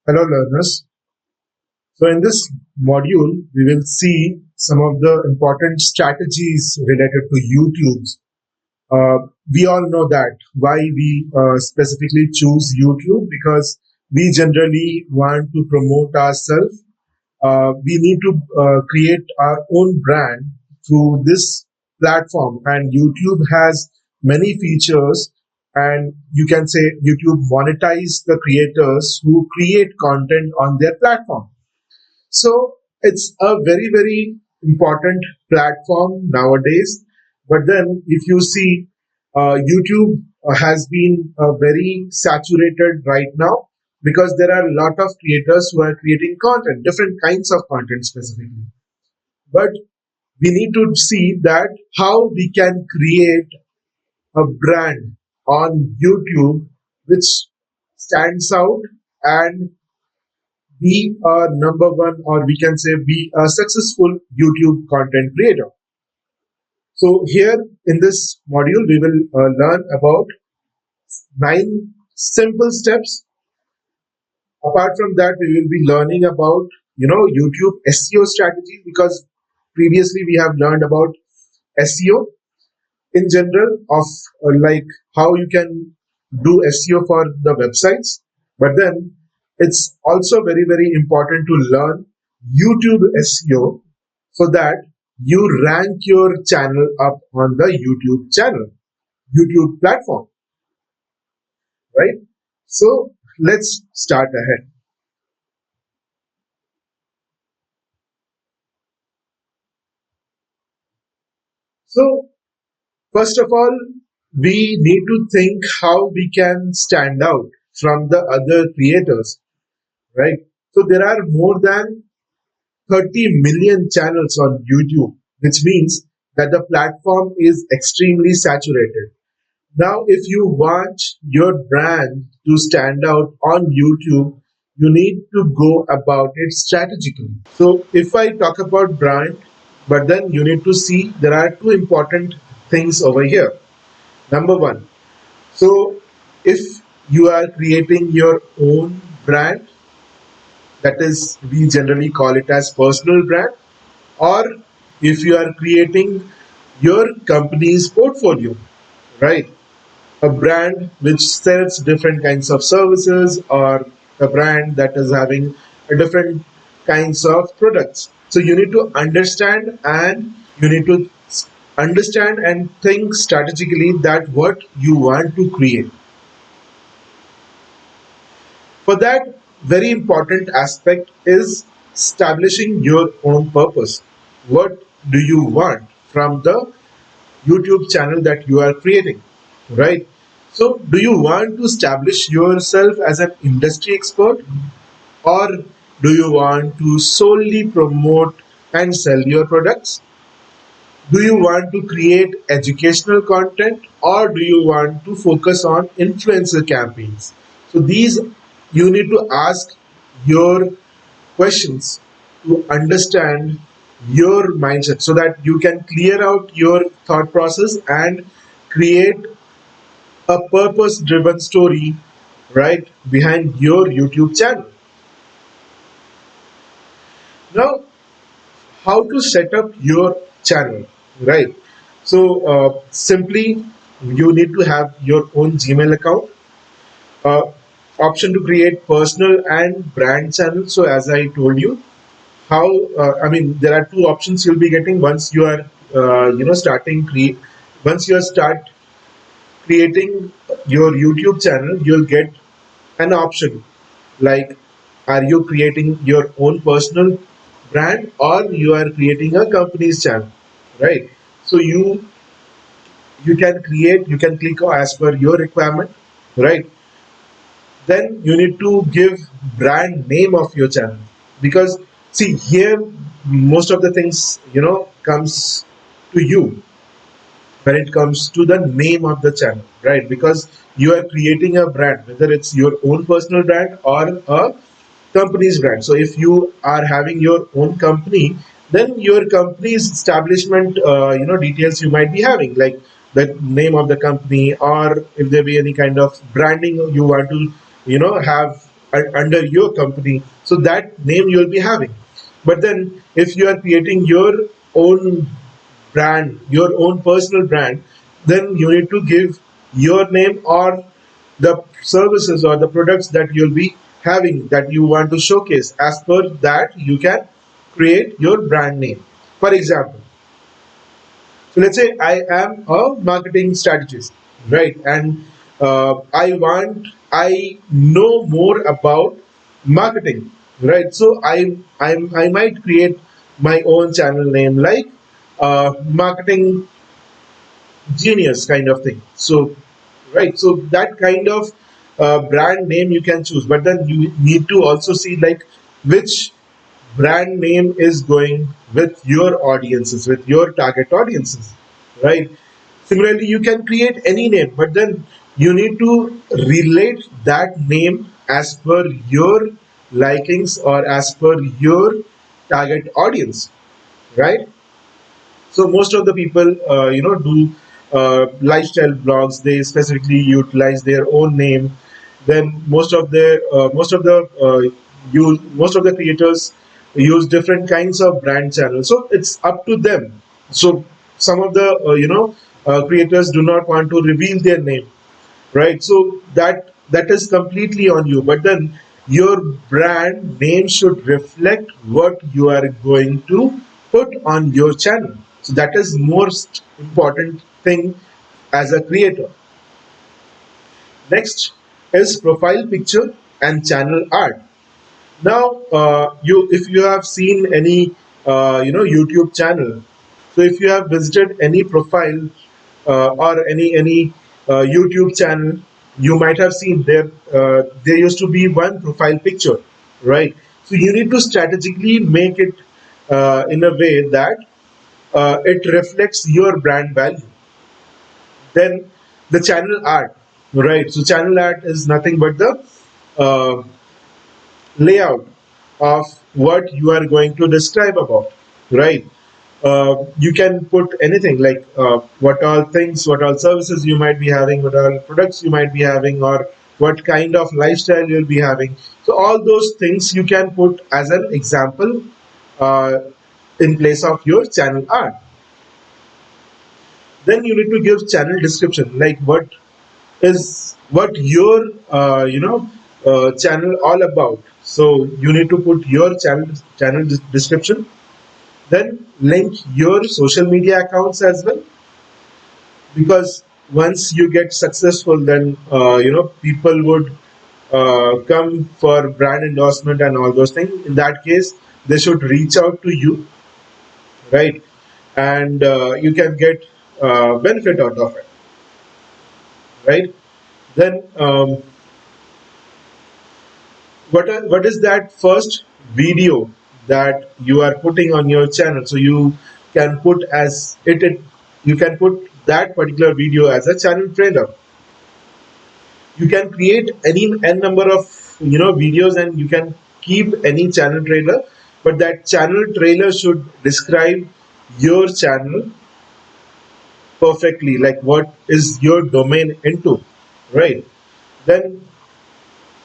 Hello learners. So in this module, we will see some of the important strategies related to YouTube. We all know that why we specifically choose YouTube because we generally want to promote ourselves. We need to create our own brand through this platform, and YouTube has many features. And you can say YouTube monetize the creators who create content on their platform. So it's a very, very important platform nowadays. But then, if you see, YouTube has been very saturated right now because there are a lot of creators who are creating content, different kinds of content specifically. But we need to see that how we can create a brand on YouTube which stands out and be a number one, or we can say be a successful YouTube content creator. So here in this module, we will learn about 9 simple steps. Apart from that, we will be learning about YouTube SEO strategy because previously we have learned about SEO in general of like how you can do SEO for the websites. But then it's also very, very important to learn YouTube SEO so that you rank your channel up on the YouTube platform, right? So let's start ahead. So first of all, we need to think how we can stand out from the other creators, right? So there are more than 30 million channels on YouTube, which means that the platform is extremely saturated. Now, if you want your brand to stand out on YouTube, you need to go about it strategically. So, if I talk about brand, but then you need to see there are two important things over here. Number one, so if you are creating your own brand, that is, we generally call it as personal brand, or if you are creating your company's portfolio, right? A brand which sells different kinds of services, or a brand that is having a different kinds of products. So you need to understand and think strategically that what you want to create. For that, very important aspect is establishing your own purpose. What do you want from the YouTube channel that you are creating, right? So, do you want to establish yourself as an industry expert, or do you want to solely promote and sell your products? Do you want to create educational content, or do you want to focus on influencer campaigns? So, these you need to ask your questions to understand your mindset so that you can clear out your thought process and create a purpose driven story right behind your YouTube channel. Now, how to set up your channel, right? So, simply you need to have your own Gmail account. Uh, Option to create personal and brand channels. So, as I told you, how I mean, there are two options you'll be getting once you are starting create once you start creating your YouTube channel. You'll get an option like, are you creating your own personal brand, or you are creating a company's channel, right? So you can click as per your requirement, right? Then you need to give brand name of your channel, because see here most of the things comes to you when it comes to the name of the channel, right? Because you are creating a brand, whether it's your own personal brand or a company's brand. So if you are having your own company, then your company's establishment details you might be having, like the name of the company, or if there be any kind of branding you want to have under your company, so that name you'll be having. But then if you are creating your own brand, your own personal brand, then you need to give your name or the services or the products that you'll be having that you want to showcase. As per that, you can create your brand name. For example, so let's say I am a marketing strategist, right? And I know more about marketing, right? So I might create my own channel name like marketing genius kind of thing. So right, so that kind of brand name you can choose, but then you need to also see like which brand name is going with your audiences, with your target audiences, right? Similarly, you can create any name, but then you need to relate that name as per your likings or as per your target audience, right? So most of the people, do lifestyle blogs. They specifically utilize their own name. Then most of the creators use different kinds of brand channels. So it's up to them. So some of the creators do not want to reveal their name, right? So that is completely on you. But then your brand name should reflect what you are going to put on your channel. So that is most important thing as a creator. Next is profile picture and channel art. Now, you if you have seen any YouTube channel, so if you have visited any profile or any YouTube channel, you might have seen there used to be one profile picture, right? So you need to strategically make it in a way that it reflects your brand value. Then the channel art, right? So channel art is nothing but the uh, layout of what you are going to describe about, right? You can put anything like what all things, what all services you might be having, what all products you might be having, or what kind of lifestyle you'll be having. So all those things you can put as an example uh, in place of your channel art. Then you need to give channel description, like what your channel all about. So you need to put your channel description. Then link your social media accounts as well, because once you get successful, then people would come for brand endorsement and all those things. In that case, they should reach out to you, right? And you can get benefit out of it, right? Then what is that first video that you are putting on your channel? So you can put you can put that particular video as a channel trailer. You can create any n number of videos, and you can keep any channel trailer, but that channel trailer should describe your channel perfectly, like what is your domain into, right? Then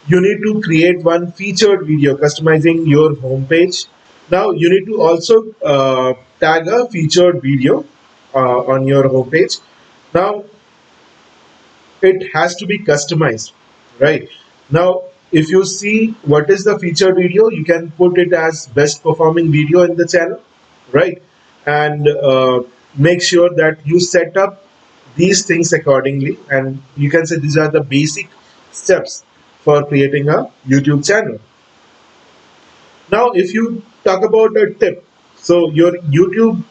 you need to create one featured video customizing your homepage. Now you need to also tag a featured video on your homepage. Now it has to be customized, right? Now if you see what is the featured video, you can put it as best performing video in the channel, right? And make sure that you set up these things accordingly, and you can say these are the basic steps for creating a YouTube channel. Now if you talk about a tip, so your YouTube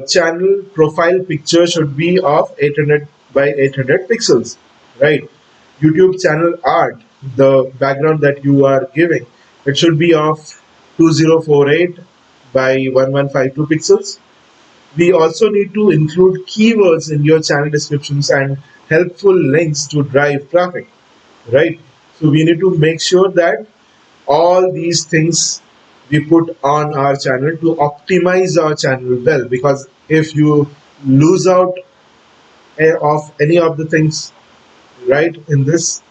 channel profile picture should be of 800 by 800 pixels, right? YouTube channel art, the background that you are giving, it should be of 2048 by 1152 pixels. We also need to include keywords in your channel descriptions and helpful links to drive traffic, right? So we need to make sure that all these things we put on our channel to optimize our channel well, because if you lose out of any of the things right in this,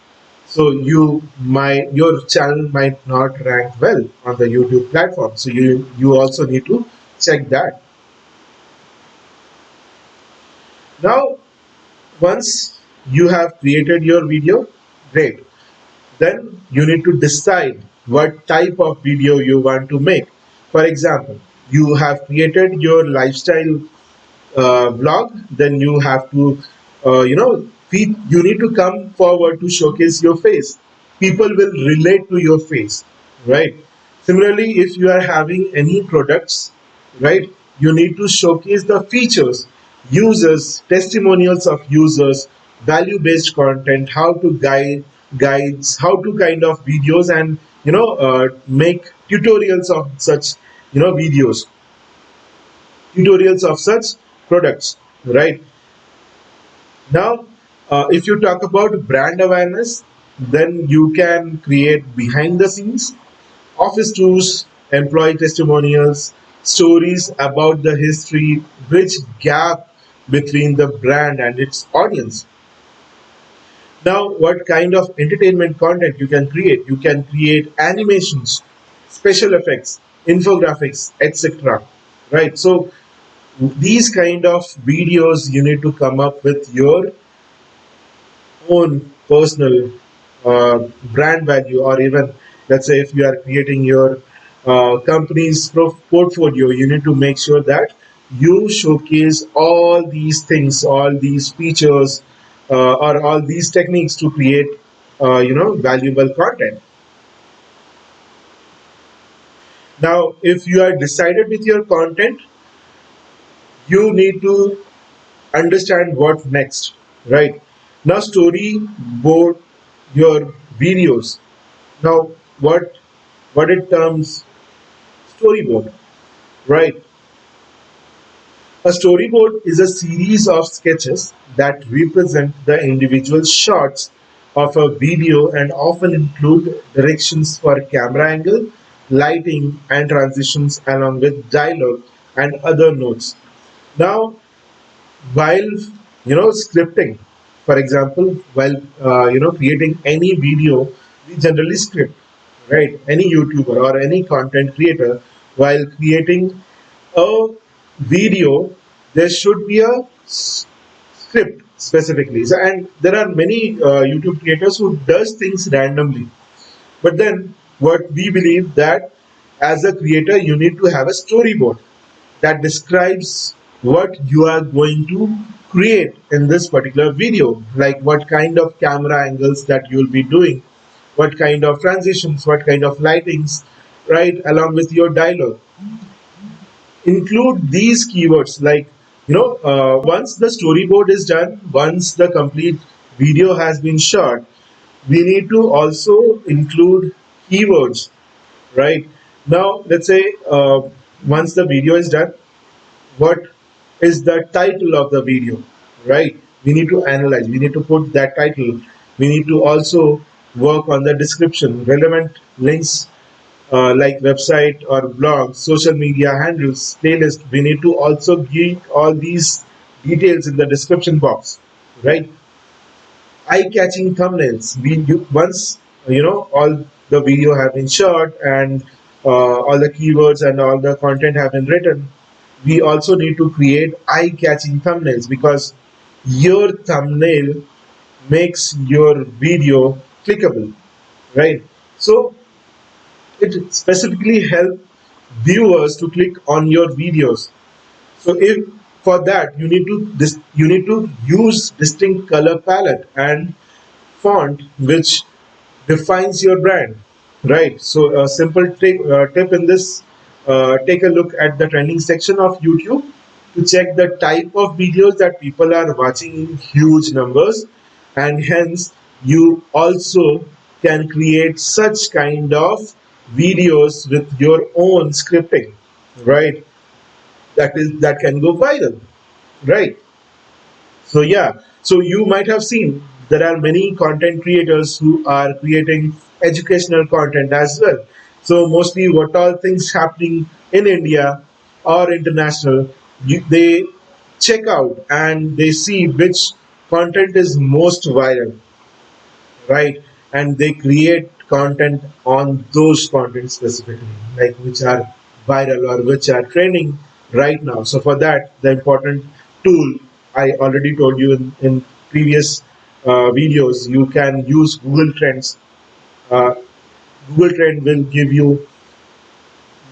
So your channel might not rank well on the YouTube platform. So you also need to check that. Now, once you have created your video, great. Then you need to decide what type of video you want to make. For example, you have created your lifestyle blog, then you have to, you need to come forward to showcase your face. People will relate to your face, right? Similarly, if you are having any products, right, you need to showcase the features, users, testimonials of users, value-based content, how to guides, how to kind of videos, and make tutorials of such videos, tutorials of such products, right? Now, if you talk about brand awareness, then you can create behind the scenes office tours, employee testimonials, stories about the history, bridge gap between the brand and its audience. Now, what kind of entertainment content you can create? You can create animations, special effects, infographics, etc. Right? So these kind of videos you need to come up with your own personal brand value, or even let's say if you are creating your company's portfolio, you need to make sure that you showcase all these things, all these features, or all these techniques to create valuable content. Now, if you are decided with your content, you need to understand what next, right? Now storyboard your videos. Now, what it terms storyboard, right? A storyboard is a series of sketches that represent the individual shots of a video and often include directions for camera angle, lighting, and transitions along with dialogue and other notes. Now, while scripting, for example, while creating any video, we generally script, right? Any YouTuber or any content creator, while creating a video, there should be a script specifically. And there are many YouTube creators who does things randomly, but then what we believe that as a creator you need to have a storyboard that describes what you are going to create in this particular video, like what kind of camera angles that you'll be doing, what kind of transitions, what kind of lightings, right, along with your dialogue. Include these keywords, like once the storyboard is done, once the complete video has been shot, we need to also include keywords, right? Now let's say once the video is done, what is the title of the video, right? We need to analyze, we need to put that title, we need to also work on the description, relevant links, like website or blog, social media handles, playlist. We need to also give all these details in the description box, right? Eye-catching thumbnails. Once all the video have been shot and all the keywords and all the content have been written, we also need to create eye-catching thumbnails, because your thumbnail makes your video clickable, right? So it specifically help viewers to click on your videos. So if for that you need to use distinct color palette and font which defines your brand, right? So a simple tip in this, take a look at the trending section of YouTube to check the type of videos that people are watching in huge numbers, and hence you also can create such kind of videos with your own scripting, right? That can go viral, right? So yeah, so you might have seen there are many content creators who are creating educational content as well. So mostly what all things happening in India or international, they check out and they see which content is most viral, right? and they create content on those content specifically, like which are viral or which are trending right now. So for that, the important tool I already told you in previous videos, you can use Google Trends. uh, Google Trend will give you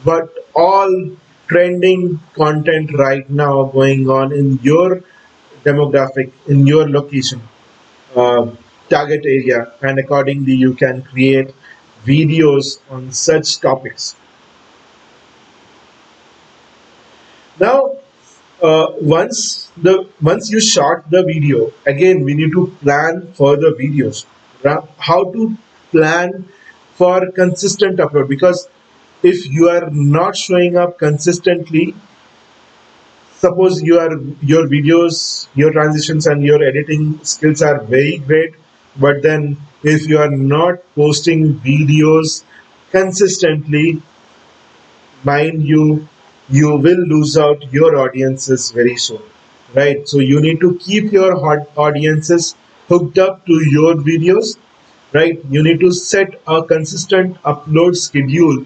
what all trending content right now going on in your demographic, in your location, uh, target area, and accordingly you can create videos on such topics. Now, once you shot the video, again we need to plan for the videos. How to plan for consistent upload, because if you are not showing up consistently, suppose your videos, your transitions and your editing skills are very great, but then if you are not posting videos consistently, mind you, you will lose out your audiences very soon, right? So you need to keep your hot audiences hooked up to your videos, right? You need to set a consistent upload schedule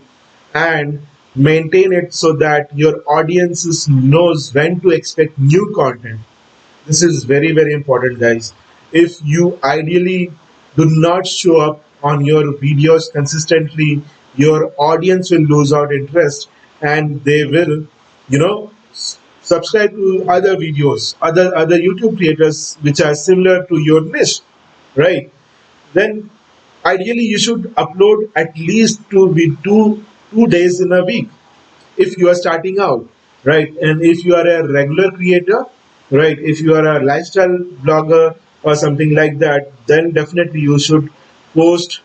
and maintain it so that your audiences knows when to expect new content. This is very, very important, guys. If you ideally do not show up on your videos consistently, your audience will lose out interest and they will, subscribe to other videos, other YouTube creators which are similar to your niche, right? Then ideally you should upload at least two days in a week if you are starting out, right? And if you are a regular creator, right, if you are a lifestyle blogger or something like that, then definitely you should post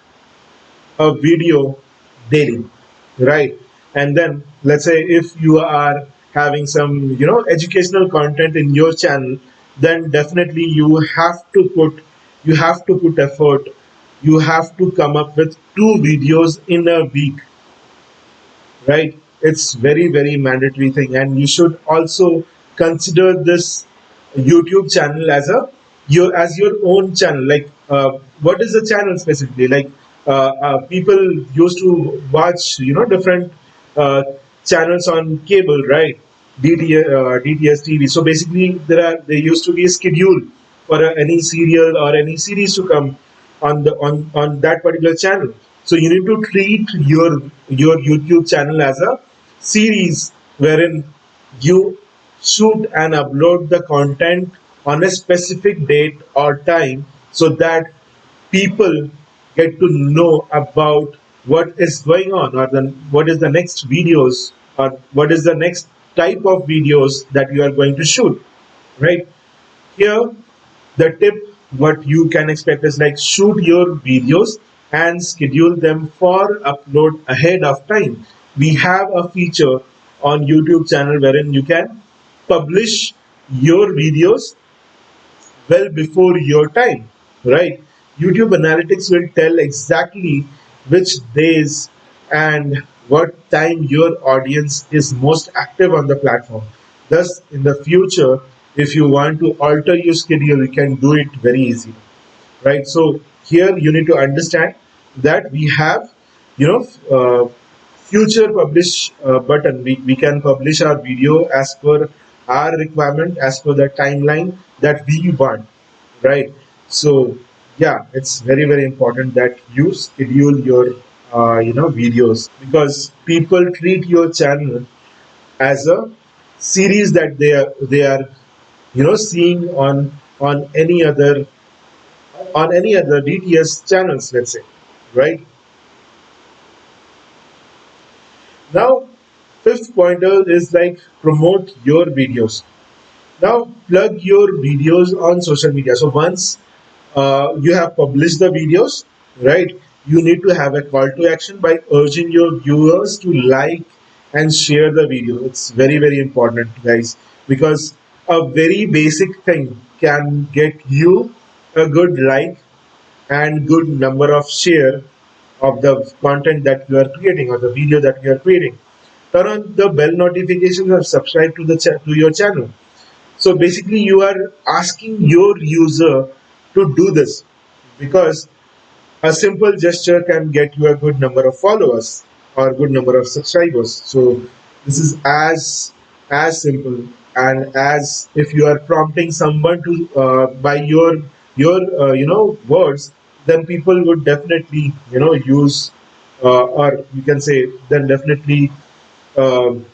a video daily, right? And then let's say if you are having some educational content in your channel, then definitely you have to put effort. You have to come up with two videos in a week, right? It's very, very mandatory thing, and you should also consider this YouTube channel as your own channel. Like, what is the channel specifically? Like, people used to watch different uh, channels on cable, right? DTS TV. So basically, there used to be a schedule for any serial or any series to come on that particular channel. So you need to treat your YouTube channel as a series wherein you shoot and upload the content on a specific date or time, so that people get to know about what is going on, or then what is the next videos, or what is the next type of videos that you are going to shoot, right? Here, the tip what you can expect is like shoot your videos and schedule them for upload ahead of time. We have a feature on YouTube channel wherein you can publish your videos well before your time, right? YouTube Analytics will tell exactly which days and what time your audience is most active on the platform. Thus, in the future, if you want to alter your schedule, you can do it very easily, right? So here you need to understand that we have, you know, future publish button. We can publish our video as per our requirement, as per the timeline that we want, right? So yeah, it's very, very important that you schedule your videos, because people treat your channel as a series that they are seeing on any other DTS channels, let's say, right? Now, fifth pointer is like promote your videos. Now, plug your videos on social media. So once you have published the videos, right? You need to have a call to action by urging your viewers to like and share the video. It's very, very important, guys, because a very basic thing can get you a good like and good number of share of the content that you are creating or the video that you are creating. Turn on the bell notifications or subscribe to to your channel. So basically, you are asking your user to do this, because A simple gesture can get you a good number of followers or good number of subscribers. So this is as simple, and as if you are prompting someone to by your words, then people would definitely use or you can say then definitely um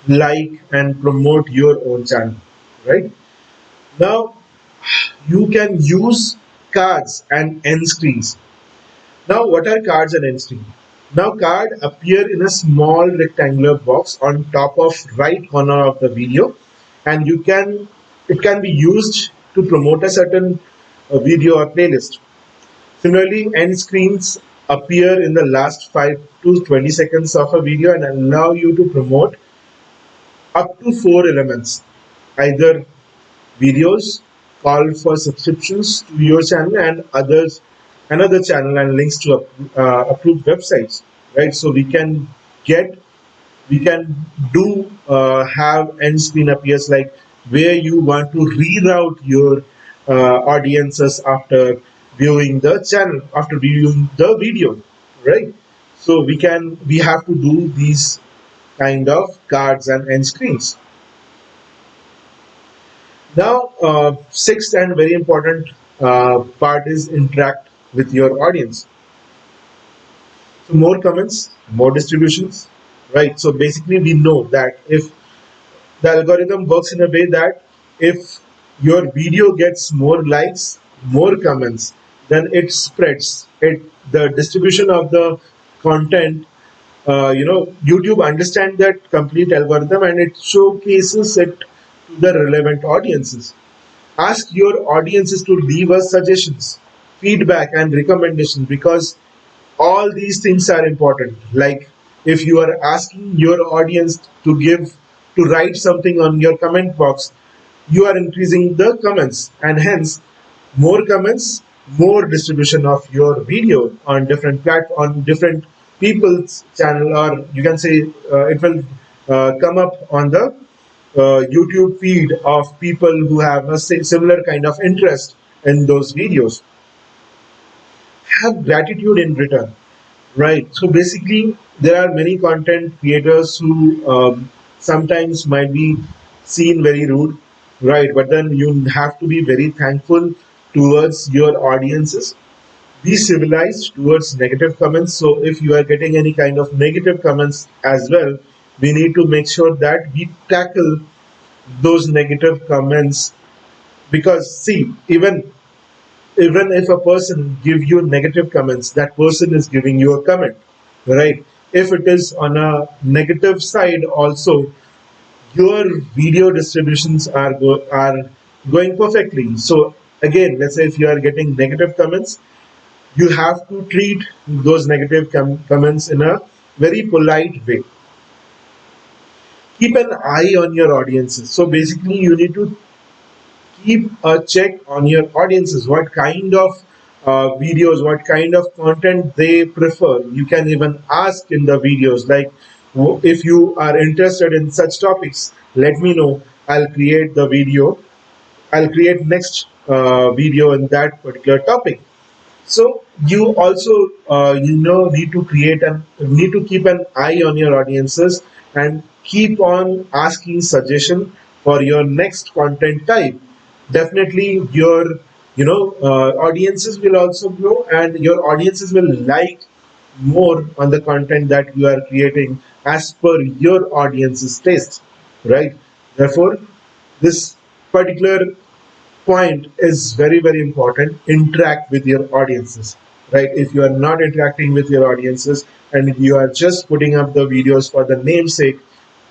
like and promote your own channel, right? Now you can use cards and end screens. Now, what are cards and end screen? Now, card appear in a small rectangular box on top of right corner of the video, and it can be used to promote a certain video or playlist. Similarly, end screens appear in the last 5 to 20 seconds of a video and allow you to promote up to 4 elements, either videos, call for subscriptions to your channel and another channel, and links to approved websites, right? So get we can do have end screen appears like where you want to reroute your audiences after viewing the channel, after viewing the video, right? So we have to do these kind of cards and end screens. Now, sixth and very important part is interact with your audience. So more comments, more distributions, right? So basically, we know that if the algorithm works in a way that if your video gets more likes, more comments, then it spreads. The distribution of the content, YouTube understands that complete algorithm and it showcases it to the relevant audiences. Ask your audiences to leave us suggestions, feedback, and recommendations, because all these things are important. Like if you are asking your audience to write something on your comment box, you are increasing the comments, and hence more comments, more distribution of your video on different on different people's channel, or you can say it will come up on the YouTube feed of people who have a similar kind of interest in those videos. Have gratitude in return, right? So basically, there are many content creators who sometimes might be seen very rude, right? But then you have to be very thankful towards your audiences. Be civilized towards negative comments. So if you are getting any kind of negative comments as well, we need to make sure that we tackle those negative comments, because see, even if a person give you negative comments, that person is giving you a comment, right? If it is on a negative side also, your video distributions are going perfectly. So again, let's say if you are getting negative comments, you have to treat those negative comments in a very polite way. Keep an eye on your audiences. So basically, you need to keep a check on your audiences, what kind of videos, what kind of content they prefer. You can even ask in the videos like, if you are interested in such topics, let me know. I'll create next video in that particular topic. So you also need to keep an eye on your audiences and keep on asking suggestion for your next content type. Definitely your audiences will also grow, and your audiences will like more on the content that you are creating as per your audience's taste, right? Therefore, this particular point is very important. Interact with your audiences, right? If you are not interacting with your audiences and you are just putting up the videos for the namesake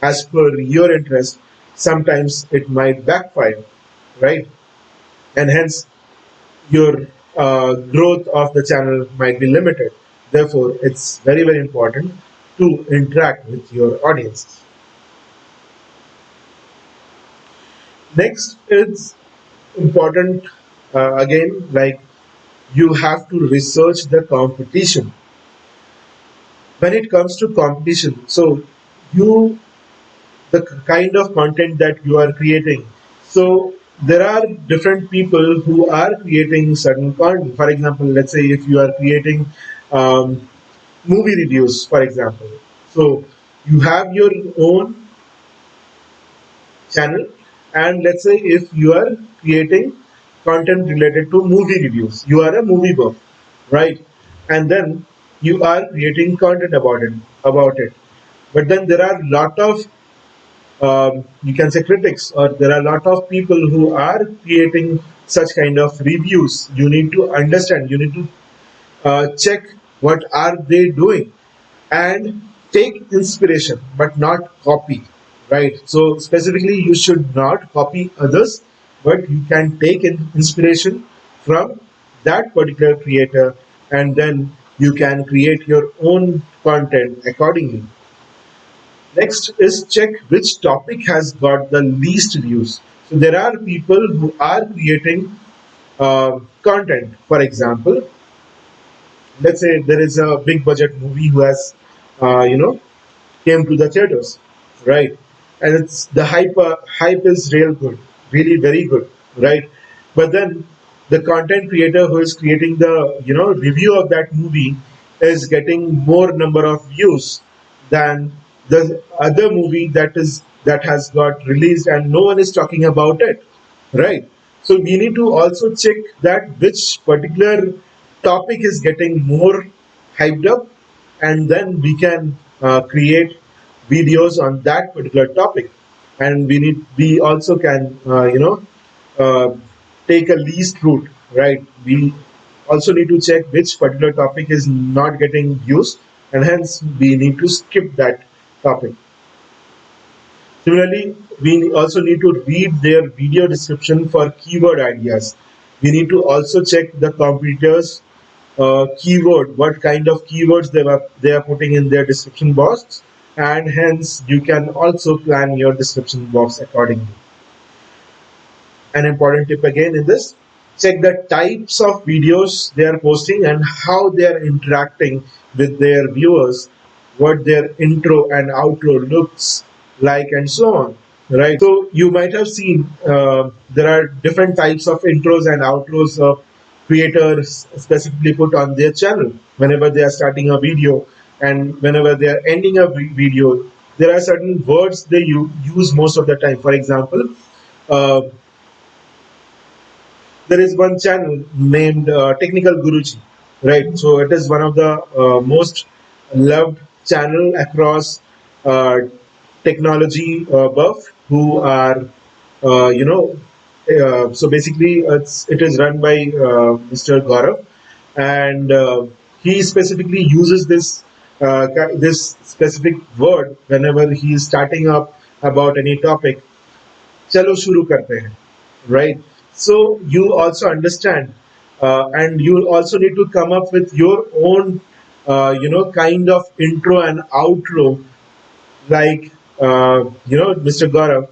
as per your interest, sometimes it might backfire, right? And hence your growth of the channel might be limited. Therefore, it's very important to interact with your audiences. Next is important, again, like you have to research the competition. When it comes to competition, so you the kind of content that you are creating, so there are different people who are creating certain content. For example, let's say if you are creating um, movie reviews, for example. So you have your own channel, and let's say if you are creating content related to movie reviews, you are a movie buff, right? And then you are creating content about it. But then there are lot of you can say critics, or there are a lot of people who are creating such kind of reviews. You need to understand, you need to check what are they doing, and take inspiration but not copy, right? So specifically you should not copy others, but you can take inspiration from that particular creator, and then you can create your own content accordingly. Next is check which topic has got the least views. So there are people who are creating content. For example, let's say there is a big budget movie who has, you know, came to the theaters, right? And it's the hype is real good, really very good, right? But then the content creator who is creating the review of that movie is getting more number of views than the other movie that has got released and no one is talking about it, right? So we need to also check that which particular topic is getting more hyped up, and then we can create videos on that particular topic. And we also can uh, take a least route, right? We also need to check which particular topic is not getting views, and hence we need to skip that topic. Similarly, we also need to read their video description for keyword ideas. We need to also check the competitors' keyword, what kind of keywords they are putting in their description box, and hence you can also plan your description box accordingly. An important tip again in this: check the types of videos they are posting and how they are interacting with their viewers, what their intro and outro looks like, and so on, right? So you might have seen there are different types of intros and outros of creators specifically put on their channel whenever they are starting a video, and whenever they are ending a video. There are certain words they use most of the time. For example, uh, there is one channel named Technical Guruji, right? So it is one of the most loved channel across uh, technology buff who are, you know, so basically it is run by Mr. Gaurav, and he specifically uses this specific word whenever he is starting up about any topic. चलो शुरू करते हैं, right? So you also understand, and you also need to come up with your own kind of intro and outro, like Mr. Gaurav.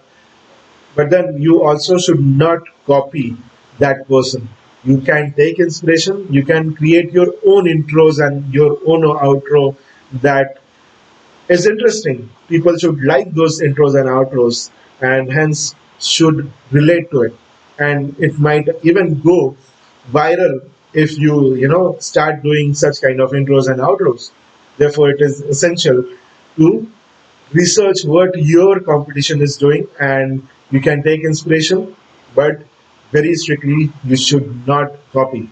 But then you also should not copy that person. You can take inspiration, you can create your own intros and your own outro that is interesting. People should like those intros and outros, and hence should relate to it. And it might even go viral if you start doing such kind of intros and outros. Therefore, it is essential to research what your competition is doing, and you can take inspiration, but very strictly you should not copy.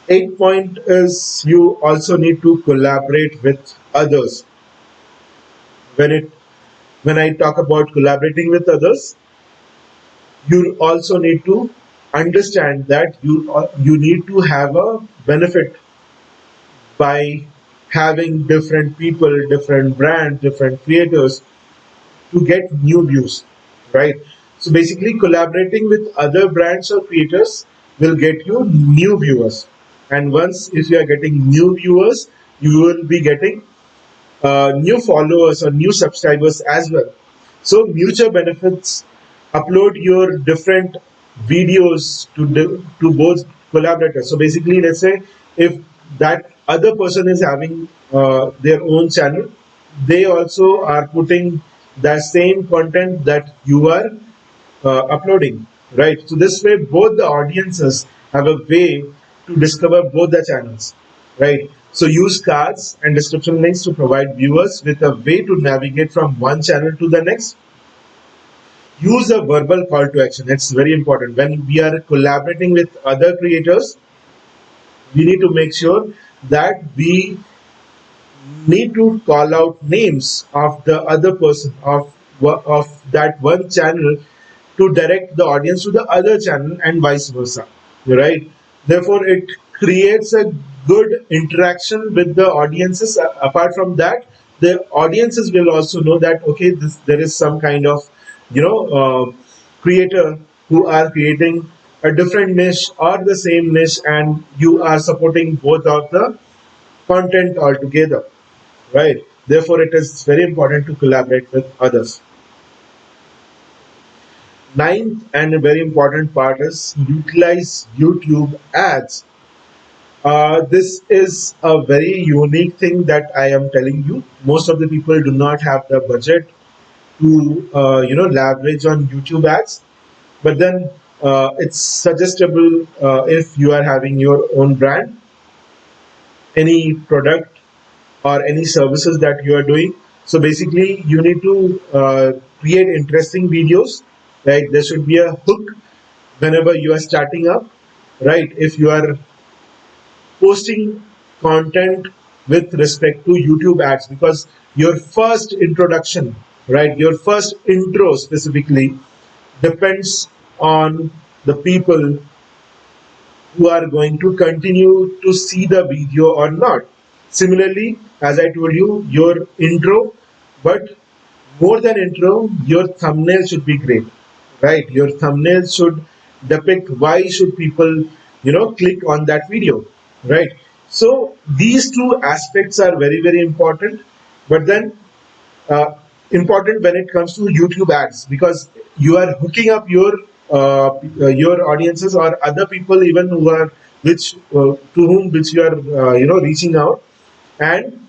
Eighth point is you also need to collaborate with others. When I talk about collaborating with others, you also need to understand that you need to have a benefit by having different people, different brands, different creators to get new views, right? So basically, collaborating with other brands or creators will get you new viewers, and once if you are getting new viewers, you will be getting new followers or new subscribers as well. So mutual benefits. Upload your different videos to both collaborators. So basically, let's say if that other person is having their own channel, they also are putting the same content that you are uploading, right? So this way, both the audiences have a way to discover both the channels, right? So use cards and description links to provide viewers with a way to navigate from one channel to the next. Use a verbal call to action. It's very important. When we are collaborating with other creators, we need to make sure that we need to call out names of the other person of that one channel to direct the audience to the other channel and vice versa, right? Therefore it creates a good interaction with the audiences. Apart from that, the audiences will also know that okay, there is some kind of creator who are creating a different niche or the same niche, and you are supporting both of the content altogether, right? Therefore it is very important to collaborate with others. Ninth and a very important part is utilize YouTube ads. This is a very unique thing that I am telling you. Most of the people do not have the budget to leverage on YouTube ads, but then it's suggestible if you are having your own brand, any product or any services that you are doing. So basically, you need to create interesting videos. Like there should be a hook whenever you are starting up, right? If you are posting content with respect to YouTube ads, because your first introduction, right, your first intro specifically depends on the people who are going to continue to see the video or not. Similarly, as I told you, your intro, but more than intro, your thumbnail should be great, right? Your thumbnail should depict why should people, click on that video, right? So these two aspects are very, very important. But then uh, important when it comes to YouTube ads, because you are hooking up your audiences or other people even who are which to whom which you are reaching out, and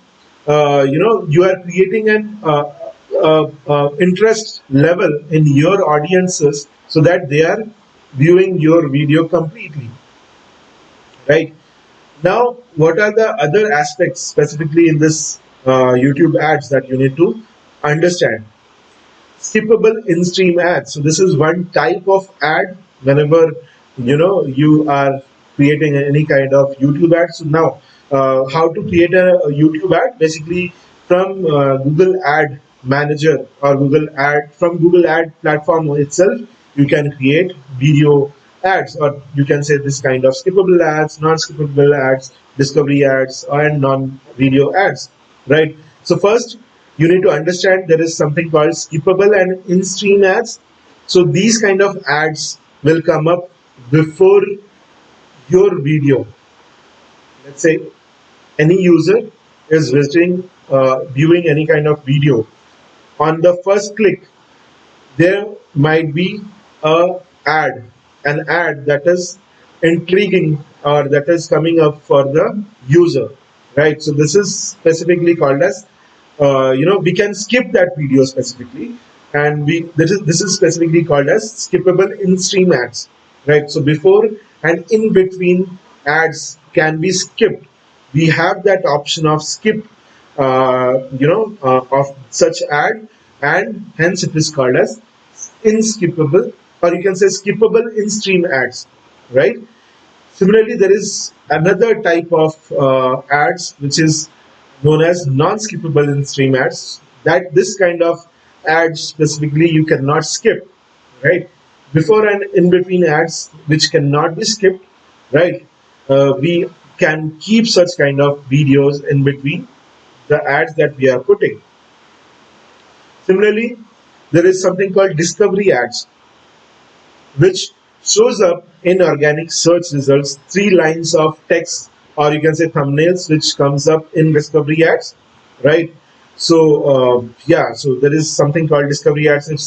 you are creating an interest level in your audiences so that they are viewing your video completely, right? Now, what are the other aspects specifically in this YouTube ads that you need to understand? Skippable in-stream ads. So this is one type of ad whenever you are creating any kind of YouTube ad. So now, how to create a YouTube ad? Basically, from Google Ad Manager or Google Ad platform itself, you can create video ads, or you can say this kind of skippable ads, non-skippable ads, discovery ads, and non-video ads, right? So first, you need to understand there is something called skippable and in-stream ads. So these kind of ads will come up before your video. Let's say any user is visiting, viewing any kind of video. On the first click, there might be a ad, an ad that is intriguing or that is coming up for the user, right? So this is specifically called as we can skip that video specifically, and we this is specifically called as skippable in-stream ads, right? So before and in between ads can be skipped. We have that option of skip of such ad, and hence it is called as inskippable, or you can say skippable in-stream ads, right? Similarly, there is another type of ads which is known as non-skippable in-stream ads. That this kind of ads specifically you cannot skip, right? Before and in between ads which cannot be skipped, right? We can keep such kind of videos in between the ads that we are putting. Similarly, there is something called discovery ads, which shows up in organic search results, three lines of text, or you can say thumbnails, which comes up in discovery ads, right? So yeah, so there is something called discovery ads. If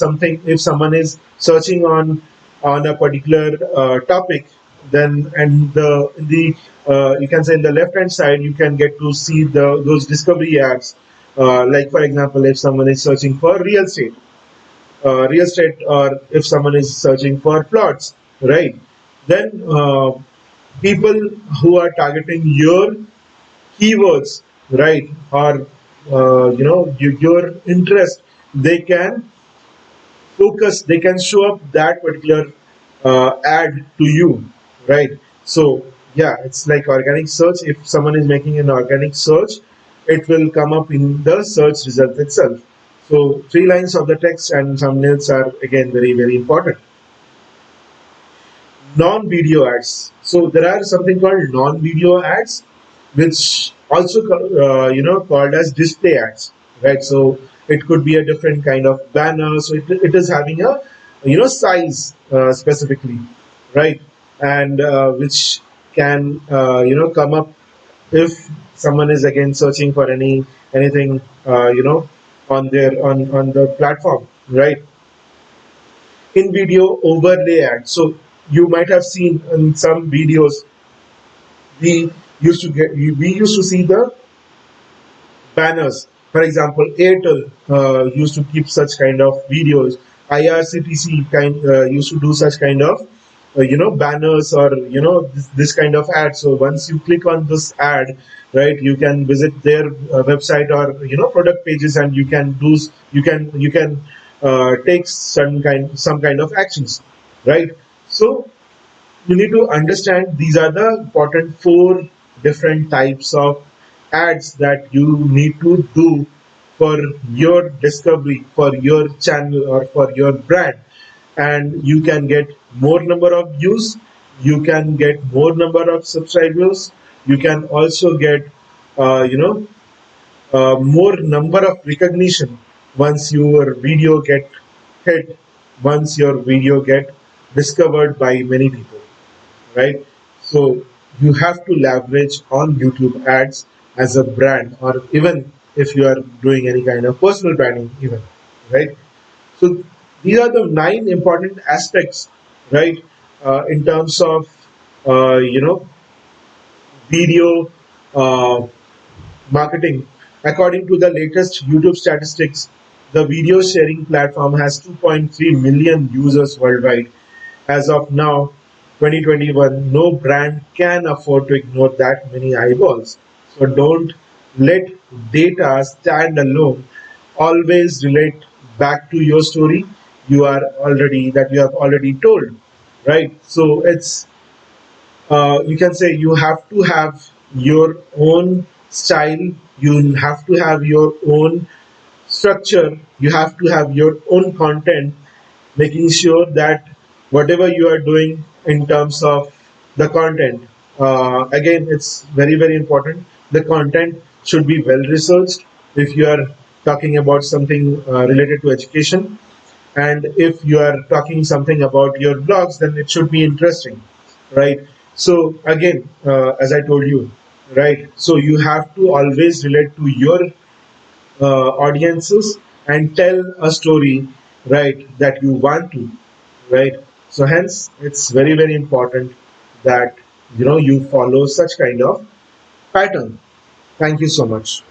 someone is searching on a particular topic, then and the you can say in the left hand side you can get to see those discovery ads, Like for example, if someone is searching for real estate, or if someone is searching for plots, right? Then people who are targeting your keywords, right, or your interest, they can focus, they can show up that particular ad to you, right? So yeah, it's like organic search. If someone is making an organic search, it will come up in the search result itself. So 3 lines of the text and thumbnails are again very very important. Non-video ads. So there are something called non-video ads, which also called as display ads, right? So it could be a different kind of banner. So it is having a size specifically, right? And which can come up if someone is again searching for anything on on the platform, right? In video overlay ads. So you might have seen in some videos, we we used to see the banners. For example, Airtel used to keep such kind of videos. IRCTC used to do such kind of banners, or this kind of ad. So once you click on this ad, right, you can visit their website or product pages, and you can take some kind of actions, right? So you need to understand these are the important four different types of ads that you need to do for your discovery, for your channel, or for your brand. And you can get more number of views, you can get more number of subscribers, you can also get uh, you know more number of recognition once your video get hit, once your video get discovered by many people, right? So you have to leverage on YouTube ads as a brand, or even if you are doing any kind of personal branding, even, right? So these are the 9 important aspects, right? In terms of video uh, marketing. According to the latest YouTube statistics, the video sharing platform has 2.3 million users worldwide. As of now, 2021, no brand can afford to ignore that many eyeballs. So don't let data stand alone. Always relate back to your story you have already told, right? So it's you can say you have to have your own style, you have to have your own structure, you have to have your own content, making sure that whatever you are doing in terms of the content, again, it's very very important. The content should be well researched. If you are talking about something related to education, and if you are talking something about your blogs, then it should be interesting, right? So again, as I told you, right, so you have to always relate to your audiences and tell a story, right, that you want to, right? So hence it's very very important that you follow such kind of pattern. Thank you so much.